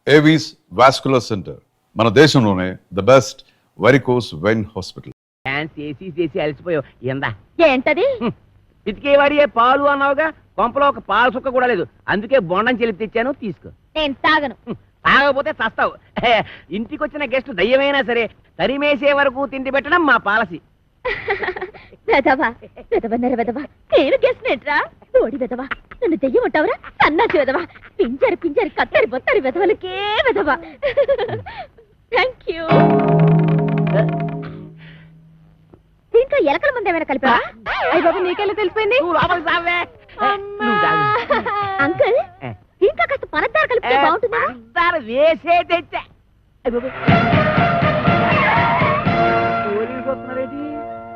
Avis vascular centre మన దేశంలోనే the best varicose vein hospital. చేసి అలసిపోయావు ఇందా ఏంటది? పితికేవాడియే పాలు అన్నావుగా, కొంపలో ఒక పాల సుక్క కూడా లేదు. అందుకే బొండం చెల్లి తెచ్చాను, తీసుకో. నేను తాగను. తాగకపోతే చస్తావు. ఇంటికి వచ్చిన గెస్ట్ దయ్యమైనా సరే తరిమేసే వరకు తిండి పెట్టడం మా పాలసీ. వెదవా వెదవన్నర వెదవా, నేను గెస్ట్రా ఓడి వెదవా, నన్ను దెయ్యం ఉంటావురా సన్నాసి వెదవా, పింజరి పింజరి కత్తరి బొత్తరి వెదవలకే వెదవా. Thank you. దీంట్లో ఎలకల ముందు ఏమైనా కలిపా? అయ్య బాబు, నీకెళ్ళి తెలిసిపోయింది? అంకుల్, దీంట్లో కాస్త పనద్దారు కలిపితే బాగుంటుందా? వేసే తెచ్చా.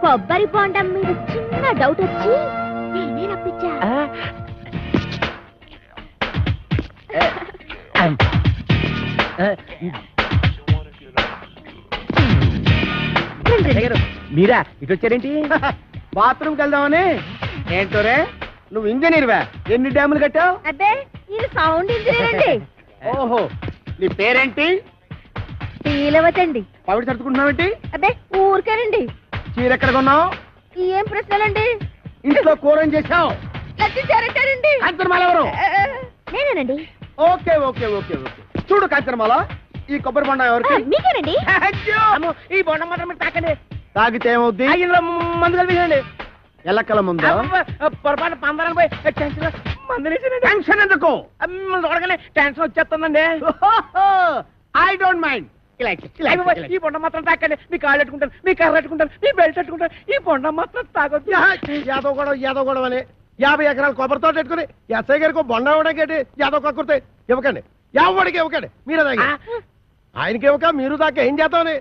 కొబ్బరి బొండం మీద చిన్న డౌట్ వచ్చి నేనే రప్పించా. మీరా ఇటు వచ్చారేంటి? బాత్రూమ్కి వెళ్దామని. ఏంటో రే, నువ్వు ఇంజనీర్వా? ఎన్ని డ్యాములు కట్టావు? అబ్బే, ఇది సౌండ్ ఇంజనీర్ అండి. ఓహో, నీ పేరేంటి? పీలవతండి. పవిడి సర్దుకుంటున్నావేంటి? అబ్బే, ఊరికేనండి. చీర ఎక్కడ కొన్నావు? ఏం ప్రశ్నలండి? ఇంట్లో కూర ఏం చేసావు? లచ్చించారంటారండి. కాంచనమాల ఎవరు? నేనేనండి. Okay okay okay okay. చూడు కాంచనమాల, ఈ కొబ్బరి బొండం ఎవరికి? మీకేనండి. ఈ బొండం మాత్రం మీరు తాకండి. తాగితే ఏమవుద్ది? ఇందులో మందు కలిపేయండి. ఎల్లక్కల ముందు పొరపాటు పందరాన్ని పోయి మందు టెన్షన్ ఎందుకు? చూడగానే టెన్షన్ వచ్చేస్తుందండి. I don't mind. ఈ బొండం మాత్రం తాకండి. మీ కాళ్ళు పెట్టుకుంటాను, మీ కర్ర పెట్టుకుంటాను, మీ బెల్ట్ పెట్టుకుంటాను. ఈ బొండం మాత్రం తాగొద్దు. యాదవ్ గొడవ అని 50 ఎకరాల కొబ్బరితో పెట్టుకుని ఎస్ఐ గారికి బొండ ఇవ్వడానికి యాదవ్ కక్కుర్తే ఇవ్వకండి. ఎవరికి ఇవ్వకండి, మీరే తాగి. ఆయనకి ఇవ్వక మీరు దాకా ఏం చేద్దామని.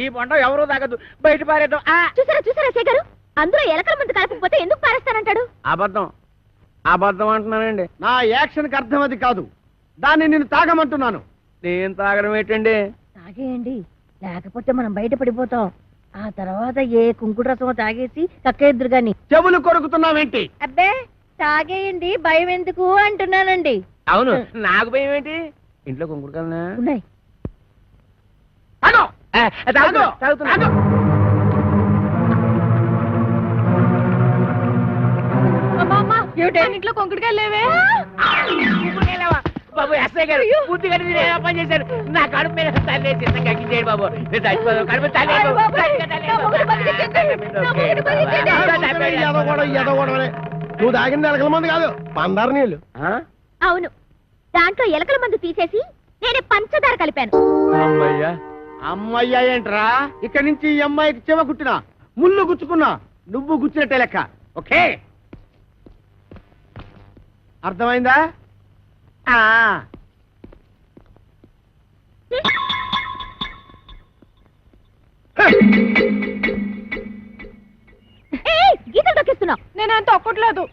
ఈ బొండం ఎవరు తాగదు, బయట పారేద్దాం. చూసారా చూసారా శేఖర్ గారు, అందులో ఎలకల ముందు కలపకపోతే ఎందుకు పారేస్తానంటాడు? అబద్ధం అబద్ధం అంటున్నానండి. నా యాక్షన్కి అర్థం అది కాదు, దాన్ని నేను తాగమంటున్నాను. నేను తాగడం ఏంటండి? తాగేయండి, లేకపోతే మనం బయట పడిపోతాం. ఆ తర్వాత ఏ కుంకుడు రసమో తాగేసి కక్కేద్దరు గాని. చెవులు కొరుకుతున్నావేంటి? అబ్బే, తాగేయండి, భయం ఎందుకు అంటున్నానండి. అవును, నాకు భయం ఏంటి? ఇంట్లో కుంకుడుకాయలనా ఉన్నాయి. ఇంట్లో కొంకుడుకాయలు లేవే? బాబు ఎస్ఐ గారు పూర్తి గడి పని చేశారు. నా కడుపు మీద తల్లి చిన్నగా ఎక్కించేయండి బాబు. కడుపు నువ్వు తాగింది ఎలకల మందు కాదు, పందారు నీళ్ళు. అవును, దాంట్లో ఎలకల మందు తీసేసి నేనే పంచదార కలిపాను. అమ్మయ్యా అమ్మయ్యా ఏంట్రా? ఇక్కడి నుంచి ఈ అమ్మాయికి చెవ కుట్టినా ముళ్ళు గుచ్చుకున్నా నువ్వు గుచ్చినట్టే లెక్క. ఓకే, అర్థమైందా? గీతలు తొక్కిస్తున్నావు. నేను తొక్కట్లేదు.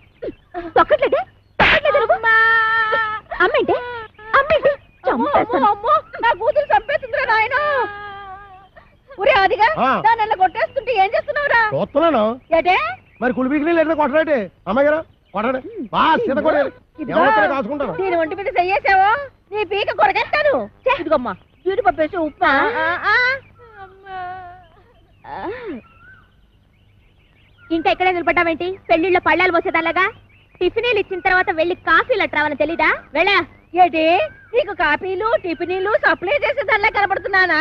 తొక్కట్లేదే? అమ్మేంటే అమ్మేంటే నా కూతురు చంపేస్తుందిరా నాయన. ఒరే అదిగా దాన్ని కొట్టేస్తుంటే ఏం చేస్తున్నావురా? చూస్తున్నాను. ఏటే మరి కులిపీకి లేదా కొట్టరాటే? అమ్మాయి గారు కొట్టడే కాసుకుంటాను. నేను ఒంటి మీద చెయ్యేసావో నీ పీక కొరకేస్తాను. ఇదిగమ్మా, జీడిపప్పు వేసి ఉప్మా. ఇంకా ఎక్కడే నిలబడ్డావేంటి? పెళ్లిళ్ళ పళ్ళాలు పోసేదాలాగా. టిఫినీలు ఇచ్చిన తర్వాత వెళ్ళి కాఫీలు అట్రావని తెలీదా? వెళ్ళా. ఏంటి నీకు కాఫీలు టిఫినీలు సప్లై చేసేదానిలా కనబడుతున్నానా?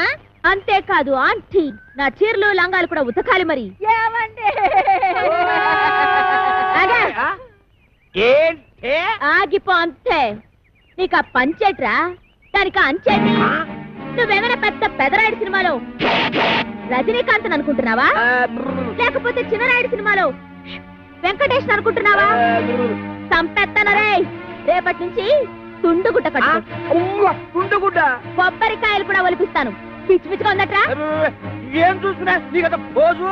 అంతేకాదు ఆంటీ, నా చీరలు లంగాలు కూడా ఉతకాలి. మరి ఆగిపో, అంతే. నీకు ఆ పంచేట్రా, దానికి అంచేటి. నువ్వేమైనా పెద్ద పెదరాయుడు సినిమాలో రజనీకాంత్ అనుకుంటున్నావా? లేకపోతే చిన్నరాయుడు సినిమాలో వెంకటేష్ అనుకుంటున్నావా? సంపెత్తనరే. రేపటి నుంచి తుండుగుడ్డ తుండుగుడ్డ కొబ్బరికాయలు కూడా ఒలిపిస్తాను. పిచ్చి పిచ్చిగా ఉందట్రా? ఏం చూస్తున్నా నీకు పోజు?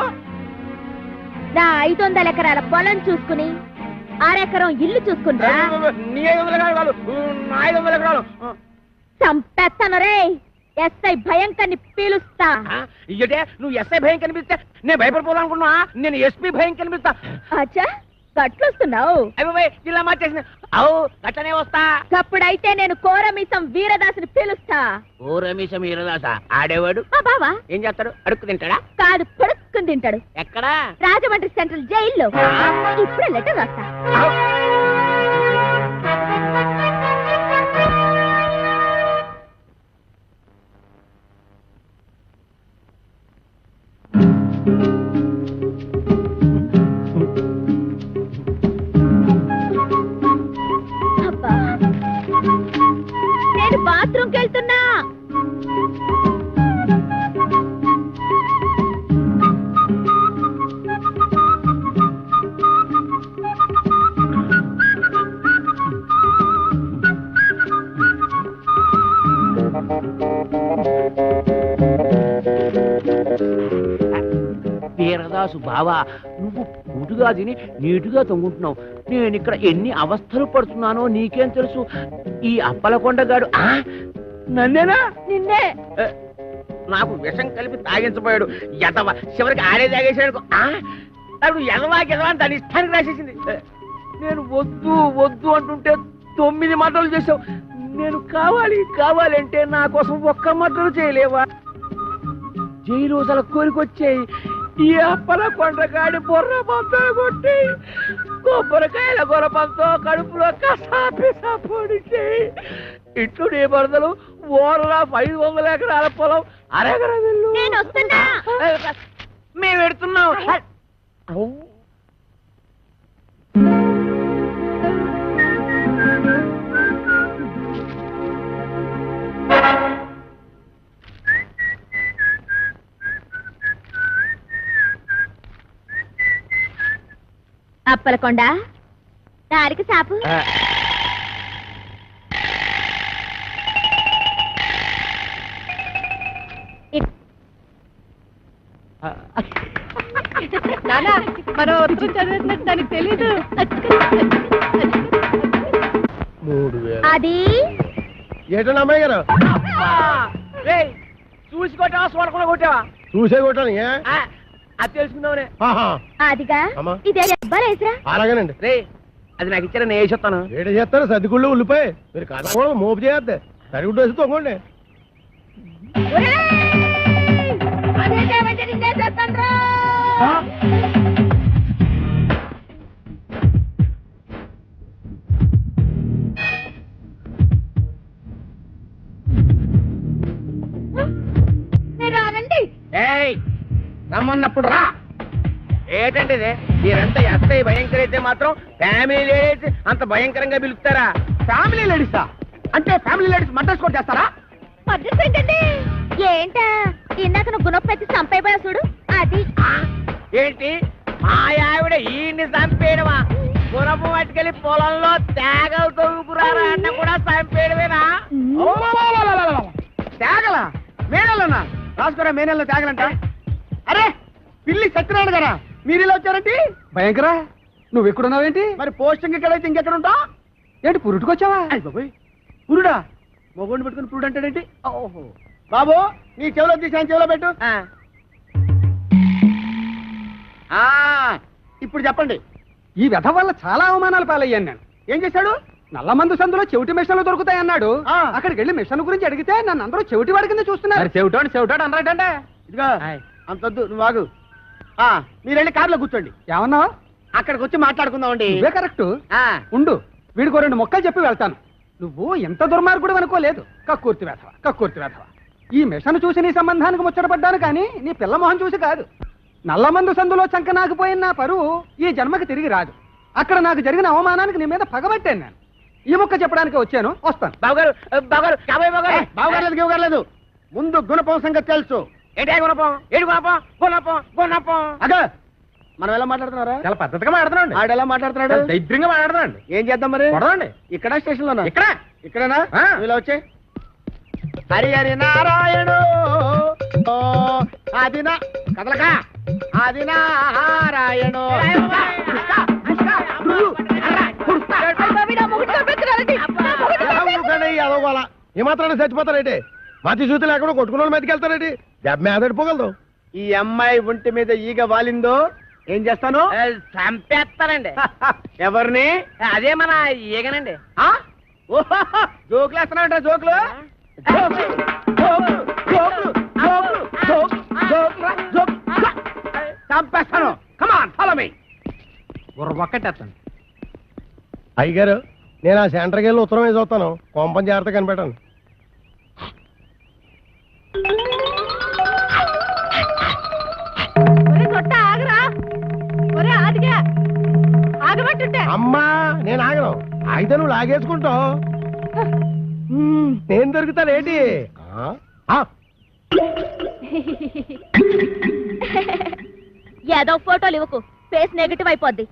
నా 500 ఎకరాల పొలం చూసుకుని 6 ఎకరం ఇల్లు చూసుకుంటా. నీ 500 ఎకరాలు, నా 500 ఎకరాలు. సంపెత్తనరే. ఎస్ఐ భయంకర్ని పీలుస్తా. ఇయ్యటే నువ్వు ఎస్ఐ భయం కనిపిస్తే నేను భయపడిపోవాలనుకున్నా. నేను ఎస్పీ భయం కనిపిస్తా. అచ్చా, గట్లొస్తున్నావు అయ్యి జిల్లా మార్చేసిన అవు గట్టనే వస్తా. అప్పుడైతే నేను కోరమీసం వీరదాసుని పిలుస్తా. ఓ రమేశ మీరదాస ఆడేవాడు మా బావా ఏం చేస్తాడు? అడుక్కు తింటాడా? కాదు పడుక్కుని తింటాడు. ఎక్కడా? రాజమండ్రి సెంట్రల్ జైల్లో. ఇప్పుడే లెటర్ రాస్తా. అబ్బా, నేను బాత్రూమ్కి వెళ్తున్నా. వీరదాసు బావా, నువ్వు పూటుగా తిని నీటుగా తొంగుంటున్నావు. నేను ఇక్కడ ఎన్ని అవస్థలు పడుతున్నానో నీకేం తెలుసు? ఈ అప్పలకొండగాడు నన్నేనా? నిన్నే. నాకు విషం కలిపి తాగించబోయాడు. ఎదవ చివరికి ఆడే తాగేసాడు. అప్పుడు ఎదవాకి ఎదవా అని తన ఇష్టానికి రాసేసింది. నేను వద్దు వద్దు అంటుంటే 9 మాటలు చేసావు. నేను కావాలి అంటే నా కోసం ఒక్క మాటలు చేయలేవా? జైలు రోజుల కోరికొచ్చాయి. ఈ అప్పలకొండగాడి బొర్ర పంతో కొట్టి కొబ్బరికాయల గొరపంతో కడుపులో కసాపిసా పొడిచి ఇట్లు నీ బరదలు ఓరలా 500 ఎకరాల పొలం అరెగర వెళ్ళు. నేను వస్తున్నా. మేము పెడుతున్నాం. అప్పలకొండ దారికి సాపు. నానా మనం ఉత్తరం చదివినట్టు దానికి తెలీదు. అది ఏటన్నా అమ్మాయి గారు చూసి కొట్టావా చూడకుండా కొట్టావా? చూసే కొట్టాను. ఏ అది తెలుసుకుందామనే. అదిగా అమ్మా. ఇదే అబ్బాయిరా. అలాగేనండి. రే అది నాకు ఇచ్చారా? నేను వేసేస్తాను. ఏడు చేస్తారు సర్దిగుళ్ళు ఉల్లిపోయి మీరు కథ కూడా మోపు చేయద్దు. సరిగుడ్డు వేసి తొంగండి. రానండి. ఏయ్ రమ్మన్నప్పుడు రా. ఏంటంటే ఇది? మీరంతా ఎస్ఐ భయంకర అయితే మాత్రం ఫ్యామిలీ లేడీస్ అంత భయంకరంగా పిలుస్తారా? ఫ్యామిలీ లేడీసా? అంటే ఫ్యామిలీ లేడీస్ మర్డర్స్ కూడా చేస్తారా? పద్ధతి ఏంటండి? ఏంటా ఇందాక నువ్వు గుణపెట్టి చంపైపోయా చూడు అది. ఏంటి మా ఆవిడ ఈయన్ని చంపేయడమా? గుణపు పట్టుకెళ్ళి పొలంలో తేగలు తవ్వుకురారా అన్న కూడా చంపేయడమేనా? తేగల మేనల్లనా? రాసుకోరా మేనల్లో తేగలంట. అరే పిల్లి సత్యనారాయణ గారా, మీరు ఇలా వచ్చారండి? భయంకరా నువ్వు ఎక్కడున్నావేంటి? మరి పోస్టింగ్ ఎక్కడైతే ఇంకెక్కడ ఉంటావు? ఏంటి పురుటుకొచ్చావా? పురుడా? మొగోడిని పెట్టుకుని పురుడు అంటాడేంటి? ఓహో బాబు, నీ చెవులో తీసి చెవులో పెట్టు. ఇప్పుడు చెప్పండి. ఈ వ్యధ వల్ల చాలా అవమానాలు పాలయ్యాను నేను. ఏం చేశాడు? నల్లమందు సందులో చెవిటి మిషన్లు దొరుకుతాయన్నాడు. అక్కడికి వెళ్ళి మిషన్ గురించి అడిగితే నన్ను అందరూ చెవిటి వాడి కింద చూస్తున్నారు. చెవిటోడు అన్నాడంటే. ఇదిగో అంతొద్దు, నువ్వు ఆగు. మీరు వెళ్ళి కారులో కూర్చోండి. ఏమన్నావు? అక్కడికి వచ్చి మాట్లాడుకుందామండి. ఇవే కరెక్ట్. ఉండు, వీడికో 2 మొక్కలు చెప్పి వెళ్తాను. నువ్వు ఎంత దుర్మార్గుడు అనుకోలేదు. కక్కుర్తి వేధవ. ఈ మిషన్ చూసి నీ సంబంధానికి ముచ్చటపడ్డాను కానీ నీ పిల్ల మొహం చూసి కాదు. నల్లమందు సందులో చంక నాకుపోయిన నా పరువు ఈ జన్మకి తిరిగి రాదు. అక్కడ నాకు జరిగిన అవమానానికి నీ మీద పగబట్టాను నేను. ఈ మొక్క చెప్పడానికి వచ్చాను, వస్తాను. బావగారు ముందు గుణపం సంగతి తెలుసు. ఏంటి గుణపం? ఏడు గుణపం. అదే మనం ఎలా మాట్లాడుతున్నారా? చాలా పద్ధతిగా మాట్లాడుతున్నాడు. ఆడు ఎలా మాట్లాడుతున్నాడు? దైద్యంగా మాట్లాడుతున్నాడు. ఏం చేద్దాం మరి? కొడదండి. ఇక్కడ స్టేషన్ లోనా? ఇక్కడేనా? ఆ. ఇలా వచ్చే హరి హరి నారాయణ ఆదినా కదలక ఆది నారాయణ. ఏమాత్రాన్ని చచ్చిపోతారేంటి? మతి చూతి లేకుండా కొట్టుకున్న వాళ్ళు మీదకి వెళ్తారేంటి? దెబ్బ మీద పడిపోగలదు. ఈ అమ్మాయి ఒంటి మీద ఈగ వాలిందో ఏం చేస్తాను? చంపేస్తానండి. ఎవరిని? అదే మన ఈగనండి. జోకులు వేస్తున్నావు జోకులు చంపేస్తాను. Come on follow me. ఒక్కటేస్తాను. అయ్యగారు నేను ఆ సెంటర్కి వెళ్ళి ఉత్తరం వేసి వస్తాను. కొంపం జాగ్రత్త కనిపెట్టాను. ఆగరా ఒరే ఆదిగా ఆగబట్టుంటే అమ్మా నేను ఆగను. అయితే నువ్వు లాగేసుకుంటావు. నేను దొరుకుతానేంటి? ఏదో ఫోటోలు ఇవ్వకు, ఫేస్ నెగటివ్ అయిపోద్ది.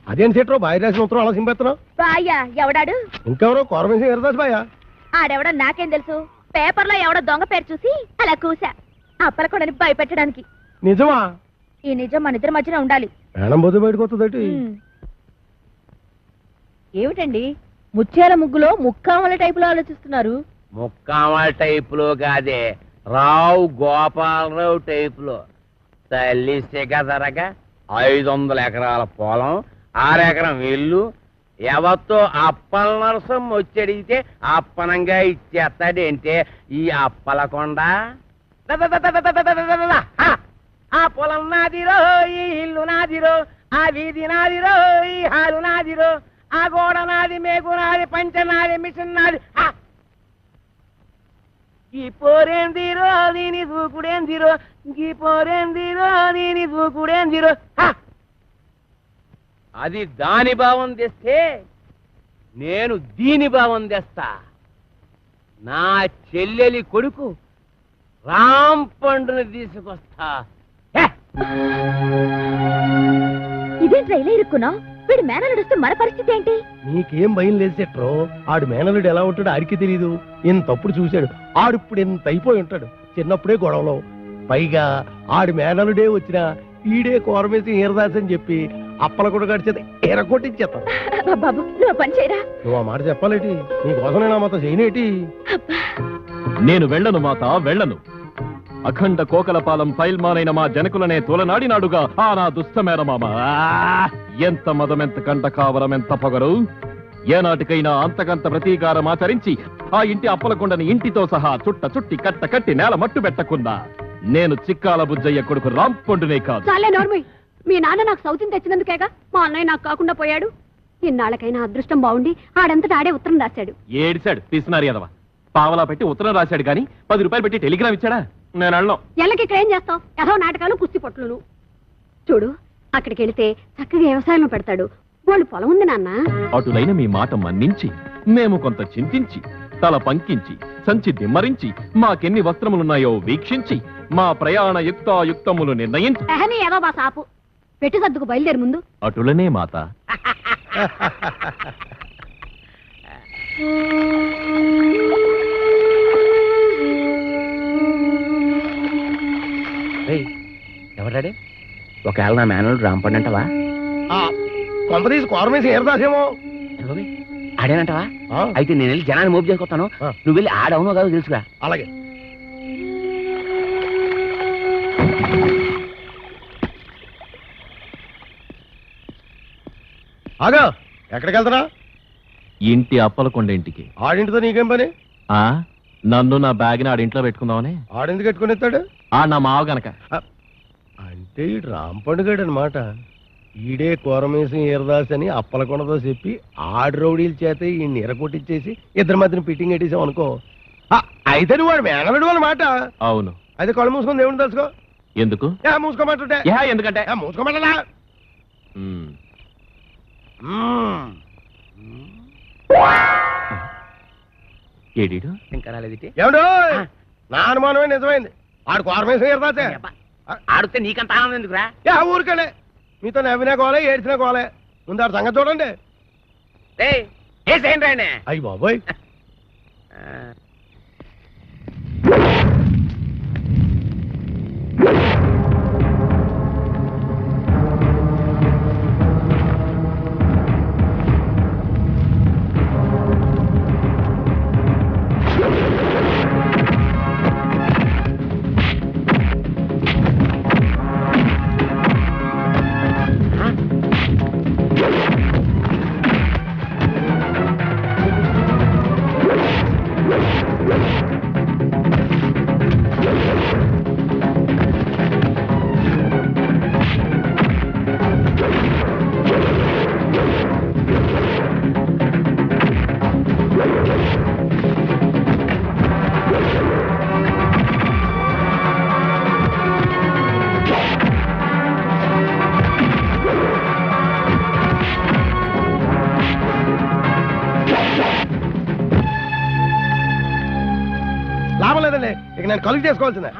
అదేం సెట్రో బాయ్ రాసిన ఉత్తరం అలా సింపేస్తున్నావు? బాయ్యా ఎవడాడు? ఇంకెవరో కోరమేసి ఎరదాస్ బాయా. ఆడెవడో నాకేం తెలుసు. పేపర్లో ఎవడో దొంగ పేరు చూసి అలా కూసా. అప్పలకొడని భయపెట్టడానికి. నిజమా? ఈ నిజం మన ఇద్దరి మధ్యన ఉండాలి. మేడం బొద్దు బయటకు వస్తుందటి. ఏమిటండి ముత్యాల ముగ్గులో ముక్కామల టైపులో ఆలోచిస్తున్నారు? ముక్కామల టైపులో కాదే, రావు గోపాలరావు టైపులో. తల్లి సిగదరగా 500 ఎకరాల పొలం, 6 ఎకరం ఇల్లు, ఎవరితో అప్పల నరసం వచ్చడిగితే అప్పనంగా ఇచ్చేస్తాడంటే ఈ అప్పలకొండ. ఆ పొలం నాదిరో, ఈ ఇల్లు నాదిరో, ఆ వీధి నాదిరో, ఈ హాలు నాదిరో, ఆ గోడ నాది, మేకు నాది, పంచ నాది, మిషన్ నాది. ఈ పోరేందిరో దీని దూకుడేందిరో, ఈ పోరేందిరో దీని దూకుడేందిరో. అది దాని భావం తెస్తే నేను దీని భావం తెస్తా. నా చెల్లెలి కొడుకు రామ్ పండుని తీసుకొస్తా. ఇదే ట్రైలే ఇరుక్కున్నా. వీడు మేనలు నడుస్తూ మన పరిస్థితి ఏంటి? నీకేం భయం లేదు సెట్రో. ఆడు మేనలుడు ఎలా ఉంటాడో ఆడికి తెలీదు. ఇంతప్పుడు చూశాడు. ఆడిప్పుడు ఎంత అయిపోయి ఉంటాడు. చిన్నప్పుడే గొడవలో. పైగా ఆడి మేనలుడే వచ్చినా ఈడే కోరమేసి ఈరదాస్ అని చెప్పి అప్పల కూడా గడిచేది ఎరగొట్టించేస్తాను. బాబు నువ్వు పని చేయరా. నువ్వు ఆ మాట చెప్పాలేటి? నీకోసం నేను ఆ మాత చేయనేటి? నేను వెళ్ళను మాత, వెళ్ళను. అఖండ కోకలపాలెం పైల్మానైన మా జనకులనే తోలనాడినాడుగా ఆ నా దుష్టమేనమామ. ఎంత మదమెంత కంట కావరం, ఎంత పొగరు! ఏనాటికైనా అంతకంత ప్రతీకారం ఆచరించి ఆ ఇంటి అప్పలకొండని ఇంటితో సహా చుట్టి కట్ట కట్టి నేల మట్టు పెట్టకున్నా నేను చిక్కాల బుజ్జయ్య కొడుకు రాంపొండునే కాదు. చాలే నోర్మి. మీ నాన్న నాకు సౌతిని తెచ్చినందుకేగా మా అన్నయ్య నాకు కాకుండా పోయాడు. ఇన్నాళ్ళకైనా అదృష్టం బాగుండి ఆడంతటా ఆడే ఉత్తరం రాశాడు. ఏడిశాడు పిసినారి ఎదవ. పావలా పెట్టి ఉత్తరం రాశాడు గాని 10 రూపాయలు పెట్టి టెలిగ్రామ్ ఇచ్చాడా? నేను అన్నాం. ఎల్లకి ఇక్కడ ఏం చేస్తావు? ఏదో నాటకాలు, కుస్తీ పొట్లు. చూడు, అక్కడికి వెళితే చక్కగా వ్యవసాయంలో పెడతాడు. వాళ్ళు పొలం ఉంది నాన్న. అటులైన మీ మాట మన్నించి మేము కొంత చింతించి తల పంకించి సంచి దిమ్మరించి మాకెన్ని వస్త్రములున్నాయో వీక్షించి మా ప్రయాణ యుక్తాయుక్తములు నిర్ణయించి ఎహనీ ఏదో బా సాపు పెట్టి సర్దుకు బయలుదేరి ముందు. అటులనే మాత. ఎవడాడే? ఒకవేళ నా మేనలు రాంపండి అంటవా? కొంప తీసి కోరమేసి ఈరదాసేమో. ఆడేనంటవా? అయితే నేను వెళ్ళి జనాన్ని మోపు చేసుకొస్తాను. నువ్వు వెళ్ళి ఆడవునో కాదో తెలుసుగా. అలాగే. ఆగా, ఎక్కడికి వెళ్తారా? ఇంటి అప్పలకొండ ఇంటికి. ఆడింటితో నీకేం పని? ఆ నన్ను నా బ్యాగ్ని ఆడింట్లో పెట్టుకుందామని. ఆడింటికి పెట్టుకుని ఎత్తాడు? నా మావ గనక. అంటే ఈ రాంపండుగాడు అనమాట. ఈడే కోరమేసి ఈరదాస్ అని అప్పలకొండతో చెప్పి ఆడు రౌడీల చేత ఈ ఎరగొట్టించేసి ఇద్దరి మధ్యన ఫిట్టింగ్ పెట్టేసాం అనుకో. అయితే నువ్వు వాడు మేనలుడు అన్నమాట. అవును. అయితే కళ్ళు మూసుకొని దేవుని తెలుసుకో. ఎందుకు? మూసుకోమంటుంటే ఎందుకంటే మూసుకోమంటలా. ఏడీడు ఇంకా రాలేదు. ఏమిటో నా అనుమానమే నిజమైంది. ఆడు కోరమేసి ఈరదాసే. ఆడితే నీకంత ఆనందం ఎందుకురా? ఊరికలే మీతో నవ్వినా కోలే ఏడ్చినా కోలే. ముందు ఆడు సంగతి చూడండి. ఏసేయండి. అయ్యి బాబోయ్. నేను కలుగు చేసుకోవాల్సిందే.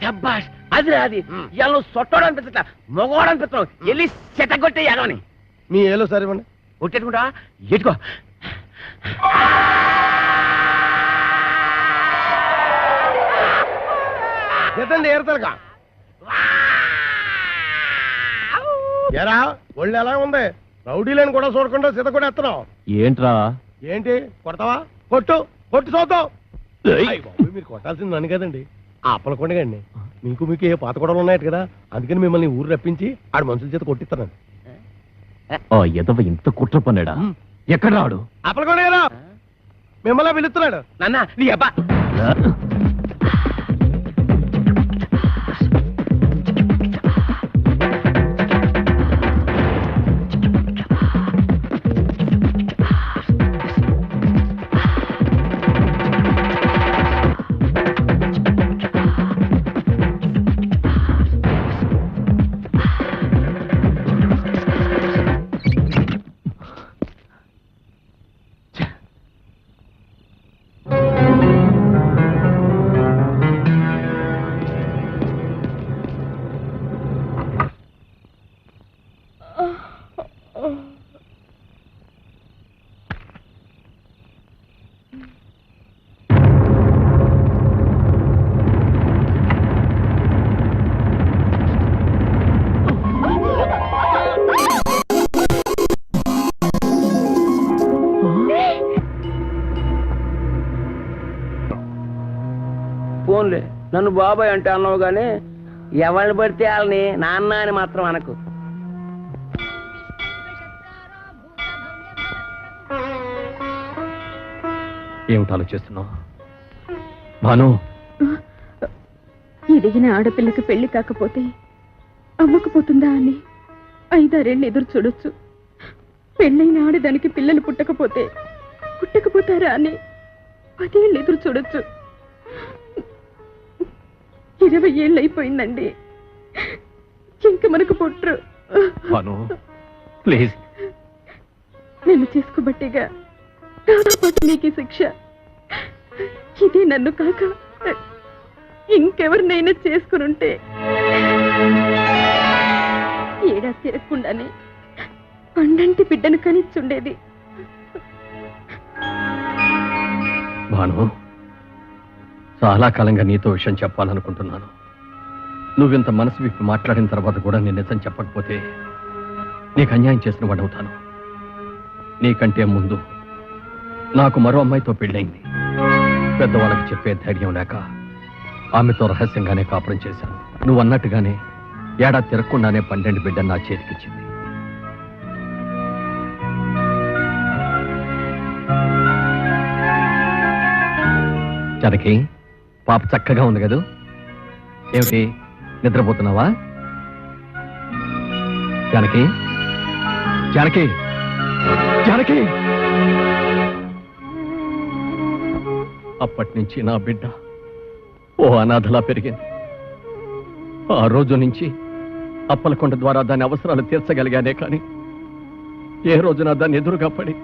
శబ్బాష్ అది రాది ఇలా సొట్టోడు అనిపించట మొగోడు అనిపిస్తావు వెళ్ళి చెట్టగొట్టే ఎదవని మీ ఏలో సరే ఇవ్వండి. కొట్టేట్టుకుంటా ఎట్టుకో ఎత్తండి ఏరతలగా. ఎరా ఒళ్ళు ఎలా ఉంది? రౌడీలను కూడా చూడకుండా సీత కూడా ఎత్తనావు ఏంట్రా? ఏంటి కొడతావా? కొట్టు కొట్టు చూద్దాం. అయ్ బాబోయ్, మీరు కొట్టాల్సింది నన్ను కదండి, ఆ అప్పల కొండగండి. మీకు ఏ పాత గొడవలు ఉన్నాయి కదా, అందుకని మిమ్మల్ని ఊరు రప్పించి ఆడ మనుషుల చేత కొట్టిస్తానండి. ఎదవ ఇంత కుట్ర పన్నాడా? ఎక్కడ రాడు? అప్పల కొండగారు మిమ్మల్ని పిలుస్తున్నాడు. నాన్న నీ అబ్బా ఫోన్లే నన్ను బాబాయ్ అంటే అన్నావు గానీ ఎవరిని పడితే వాళ్ళని నాన్న అని మాత్రం అనకు. ఏమిటి ఆలోచిస్తున్నావు భాను? ఎదిగిన ఆడపిల్లకి పెళ్లి కాకపోతే అమ్మకపోతుందా అని 5-6 ఎదురు చూడొచ్చు. పెళ్ళైన ఆడదానికి పిల్లలు పుట్టకపోతారా అని 10 ఏళ్ళు ఎదురు చూడొచ్చు. 20 ఏళ్ళు అయిపోయిందండి, ఇంక మనకు పుట్టరు. భాను ప్లీజ్. నేను చేసుకోబట్టేగా నాతో పాటు నీకు శిక్ష. ఇదే నన్ను కాక ఇంకెవరినైనా చేసుకునుంటే ఏడా తిరగకుండానే పండంటి బిడ్డను కనిచ్చుండేది. భాను, చాలా కాలంగా నీతో విషయం చెప్పాలనుకుంటున్నాను. నువ్వింత మనసు విప్పి మాట్లాడిన తర్వాత కూడా నేను నిజం చెప్పకపోతే నీకు అన్యాయం చేసిన వాడవుతాను. నీకంటే ముందు నాకు మరో అమ్మాయితో పెళ్ళైంది. పెద్దవాళ్ళకి చెప్పే ధైర్యం లేక ఆమెతో రహస్యంగానే కాపురం చేశాను. నువ్వు అన్నట్టుగానే ఏడా తిరగకుండానే 12 బిడ్డ నా చేతికిచ్చింది. జనకి పాప చక్కగా ఉంది కదూ? ఏమిటి నిద్రపోతున్నావా? జానకి జానకి జానకి. అప్పటి నుంచి నా బిడ్డ ఓ అనాథలా పెరిగింది. ఆ రోజు నుంచి అప్పలకొండ ద్వారా దాని అవసరాలు తీర్చగలిగానే కానీ ఏ రోజున దాన్ని ఎదురుగా పడి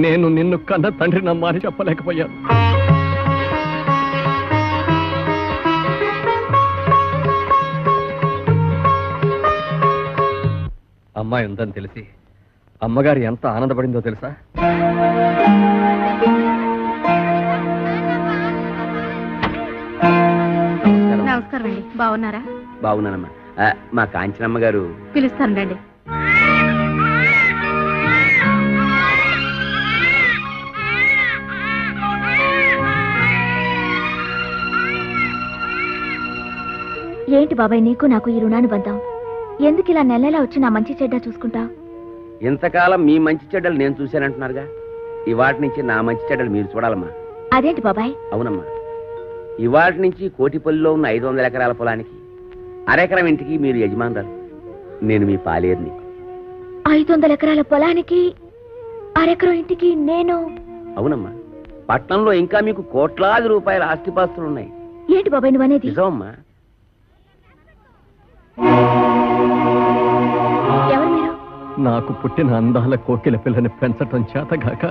నేను నిన్ను కన్న తండ్రి నమ్మా అని చెప్పలేకపోయాను. అమ్మాయి ఉందని తెలిసి అమ్మగారు ఎంత ఆనందపడిందో తెలుసా? నమస్కారం అండి, బాగున్నారా? బాగున్నానమ్మా. మా కాంచనమ్మ గారు పిలుస్తాను రండి. ఏంటి బాబాయ్ నీకు నాకు ఈ రుణానుబంధం? ఎందుకు ఇలా నెలలా వచ్చి నా మంచి చెడ్డ చూసుకుంటా? ఇంతకాలం మీ మంచి చెడ్డలు నేను చూశానంటున్నారుగా, ఇవాటి నుంచి నా మంచి చెడ్డలు మీరు చూడాలమ్మా. అదేంటి బాబాయ్? అవునమ్మా, ఇవాటి నుంచి కోటిపల్లిలో ఉన్న 500 ఎకరాల పొలానికి అరెకరం ఇంటికి మీరు యజమానురాలు, నేను మీ పాలేరుని. 500 ఎకరాల పొలానికి అరెకరం ఇంటికి నేను? అవునమ్మా, పట్నంలో ఇంకా మీకు కోట్లాది రూపాయల ఆస్తిపాస్తులు ఉన్నాయి. ఏంటి బాబాయ్ నువ్వు అనేది? నిజమమ్మా. ఎవరు మీరు? నాకు పుట్టిన అందాల కోకిల పిల్లని పెంచటం చేతగాక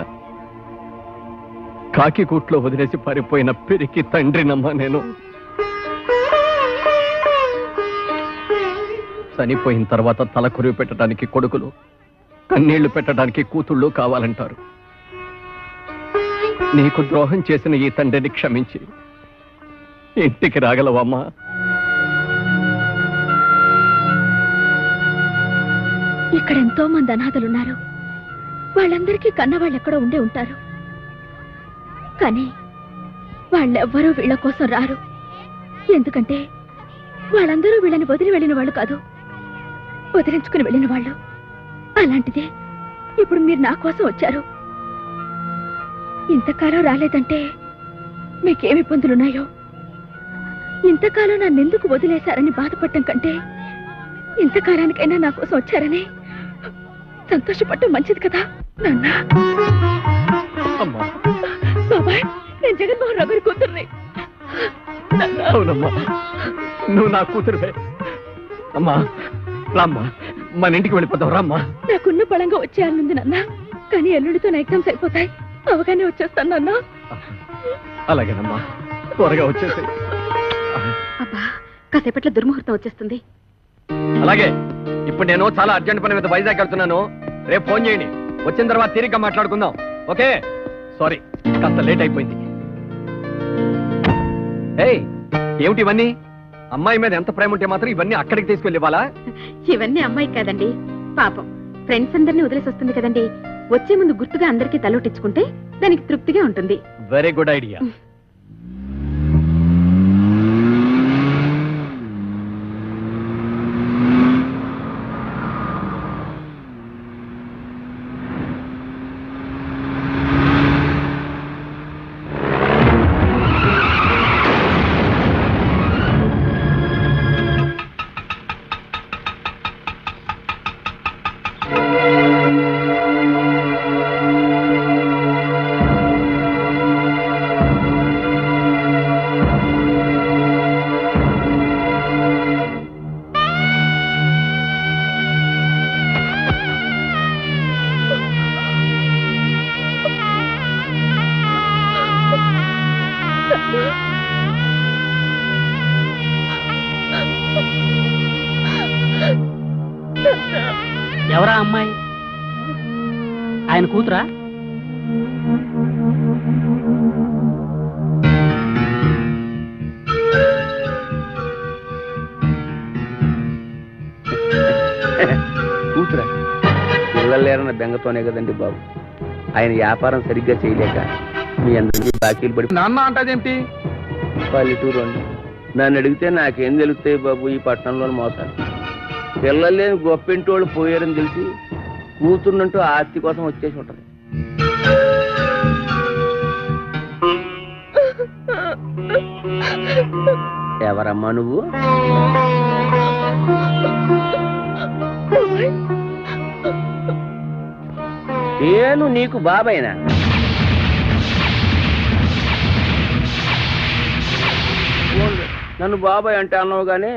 కాకి కూట్లో వదిలేసి పారిపోయిన పిరికి తండ్రినమ్మా నేను. చనిపోయిన తర్వాత తల కొరివి పెట్టడానికి కొడుకులు, కన్నీళ్లు పెట్టడానికి కూతుళ్ళు కావాలంటారు. నీకు ద్రోహం చేసిన ఈ తండ్రిని క్షమించి ఇంటికి రాగలవమ్మా? ఇక్కడ ఎంతో మంది అనాథలున్నారు. వాళ్ళందరికీ కన్నవాళ్ళు ఎక్కడో ఉండే ఉంటారు. కానీ వాళ్ళెవ్వరూ వీళ్ళ కోసం రారు. ఎందుకంటే వాళ్ళందరూ వీళ్ళని వదిలి వెళ్ళిన వాళ్ళు కాదు, వదిలించుకుని వెళ్ళిన వాళ్ళు. అలాంటిదే ఇప్పుడు మీరు నా కోసం వచ్చారు. ఇంతకాలం రాలేదంటే మీకేమి ఇబ్బందులున్నాయో, ఇంతకాలం నన్నెందుకు వదిలేశారని బాధపడటం కంటే ఇంతకాలానికైనా నా కోసం వచ్చారని సంతోషపడటం మంచిది కదా నాన్న. బాబాయ్, నేను జగన్మోహన్ రావు గారి కూతుర్ని. అవునమ్మా, నువ్వు నా కూతురువే. అమ్మా రామ్మా, మన ఇంటికి వెళ్ళిపోతావు. రామ్మా. నాకున్న బలంగా వచ్చేయాలనుంది నాన్న, కానీ ఎల్లుడితో నా ఎగ్జామ్స్ అయిపోతాయి. అవగానే వచ్చేస్తాను నాన్న. అలాగేనమ్మా, త్వరగా వచ్చేసి. అబ్బా, కాసేపట్లో దుర్ముహూర్తం వచ్చేస్తుంది. అలాగే, ఇప్పుడు నేను చాలా అర్జెంట్ పని మీద వైజాగ్ వెళ్తున్నాను. రేపు ఫోన్ చేయండి. వచ్చిన తర్వాత తీరిగ్గా మాట్లాడుకుందాం. ఓకే? సారీ, కాస్త లేట్ అయిపోయింది. ఏయ్, ఏమిటి ఇవన్నీ? అమ్మాయి మీద ఎంత ప్రేమ ఉంటే మాత్రం ఇవన్నీ అక్కడికి తీసుకెళ్ళి ఇవ్వాలా? ఇవన్నీ అమ్మాయి కాదండి, పాపం ఫ్రెండ్స్ అందరినీ వదిలేసి వస్తుంది కదండి. వచ్చే ముందు గుర్తుగా అందరికీ తలోటించుకుంటే దానికి తృప్తిగా ఉంటుంది. Very good idea. ఎవరా అమ్మాయి? ఆయన కూతురా? కూతురా? పిల్లలు లేరన్న బెంగతోనే కదండి బాబు. ఆయన వ్యాపారం సరిగ్గా చేయలేక మీ అందరికీ బాకీలు పడి నాన్న అంటాదేంటి? పల్లెటూరు అండి. నన్ను అడిగితే నాకేం తెలుస్తాయి బాబు ఈ పట్టణంలోని మోసాలు. పిల్లలు లేని గొప్పింటోళ్ళు పోయారని తెలిసి కూతుర్నంటూ ఆస్తి కోసం వచ్చేసి ఉంటది. ఎవరమ్మా నువ్వు? నేను నీకు బాబాయినా? నన్ను బాబాయ్ అంటే అన్నావు గానీ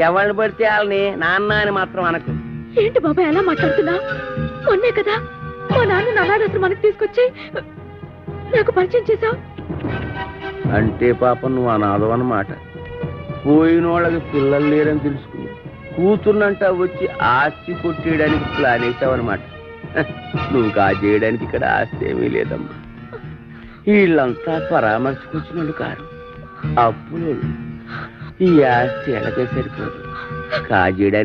ఎవరిని పడితే వాళ్ళని నాన్న అని మాత్రం అనకు. ఏంటి బాబాయ్ ఎలా మాట్లాడుతున్నా? మొన్నే కదా మా నాన్న అనాథాశ్రమం మనకు తీసుకొచ్చి నాకు పరిచయం చేశావు. అంటే పాపం నువ్వు అనాథం అన్నమాట. పోయిన వాళ్ళకి పిల్లలు లేరని తెలుసుకుని కూతుర్నంట వచ్చి ఆస్తి కొట్టేయడానికి ప్లాన్ వేసావన్నమాట. నువ్వు కాజేయడానికి ఇక్కడ ఆస్తి ఏమీ లేదమ్మా. వీళ్ళంతా పరామర్శకొచ్చిన వాళ్ళు కారు, అప్పులు. ఈ ఆస్తి ఎలాగే సరిపోదు. కాజేయడానికి